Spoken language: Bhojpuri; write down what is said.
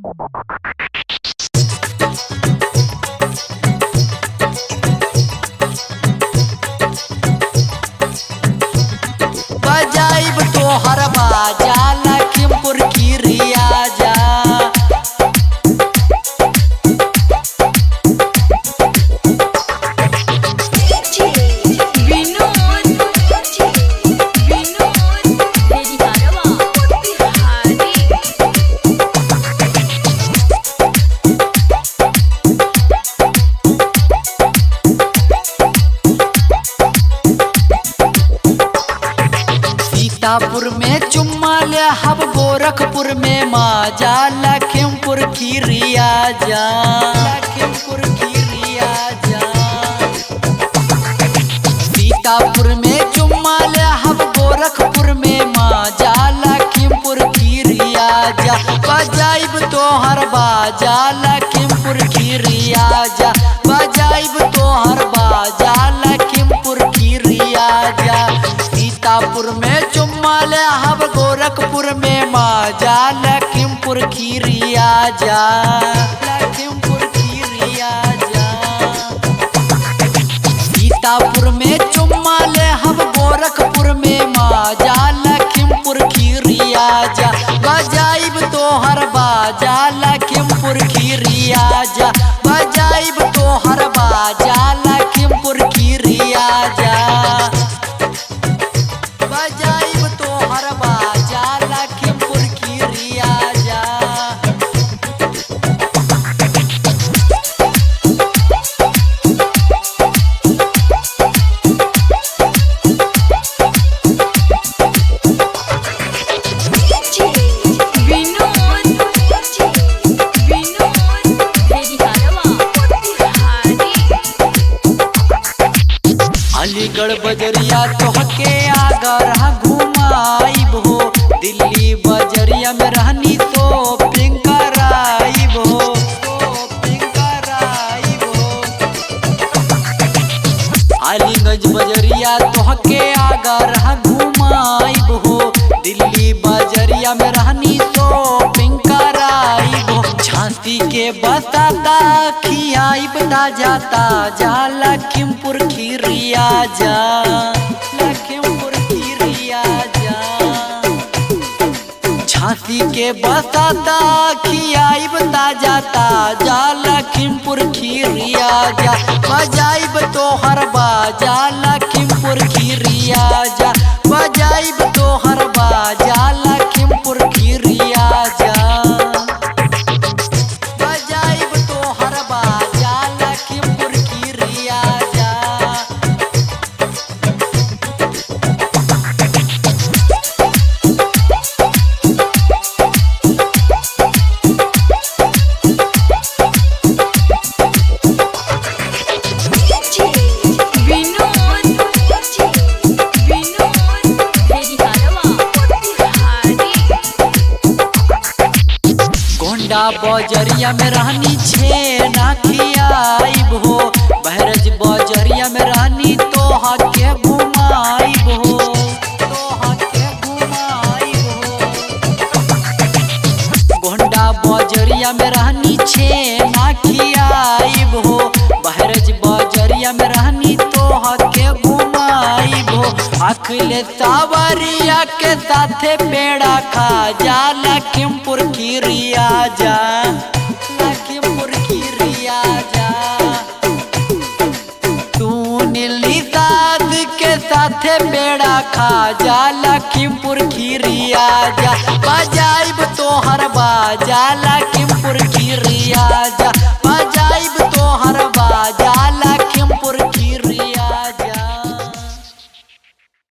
बजाइब तोहर बाजा लखीमपुर की रियाजा। सीतापुर में चुम्मा ले हब गोरखपुर में माजा लखीमपुर की रियाजा। लखीमपुर की रियाजा। सीतापुर में चुम्मा ले हब गोरखपुर में माजा लखीमपुर की रियाजा। बजाइब तोहर बाजा लखीमपुर की रियाजा। बजाइब तोहर बाजा लखीमपुर की रियाजा। सीतापुर में चुम्मा ले हब गोरखपुर में माजा लखीमपुर की रियाजा। लखीमपुर की रियाजा। सीतापुर में चुम्मा ले हब गोरखपुर में माजा लखीमपुर की रियाजा। बजाइब तोहर बाजा लखीमपुर की रियाजा। बजाइब तोहर बाजा लखीमपुर की रियाजा। बजाइब तोहर बाजा लखीमपुर की रियाजा। अलीगढ़ बजरिया तोहके आगर घुमाइब हो। दिल्ली बजरिया में रहनी तो पिंकराइब हो। अलीगंज बजरिया तोहके आगर घुमाइब हो। दिल्ली बजरिया में रहनी तो पिंकराइब हो। झांसी के बताता खियाइब ताजा ताजा लखीमपुर की रियाजा। लखीमपुर की रियाजा। झांसी के बताता खियाइब ताजा ताजा लखीमपुर की रियाजा। बजाइब तोहर बाजा लखीमपुर की रियाजा। बजाइब तोहर बाजा लखीमपुर की रियाजा। बजाइब तोहर बाजा लखीमपुर की रियाजा। गोंडा बजरिया में रहनी छेना खियाइब हो। बहरज बजरिया में रहनी तोहा के घुमाइब हो। तोहा के घुमाइब हो। गोंडा बजरिया में रहनी छेना खियाइब हो। बहरज बजरिया में रहनी तोहा के घुमाइब हो। अखिले सावरिया के साथे पेड़ा खाजा लखीमपुर की रियाजा। लखीमपुर की रियाजा। तू नीली साध के साथे पेड़ा खाजा लखीमपुर की रियाजा। बजाइब तोहर बाजा लखीमपुर की रियाजा।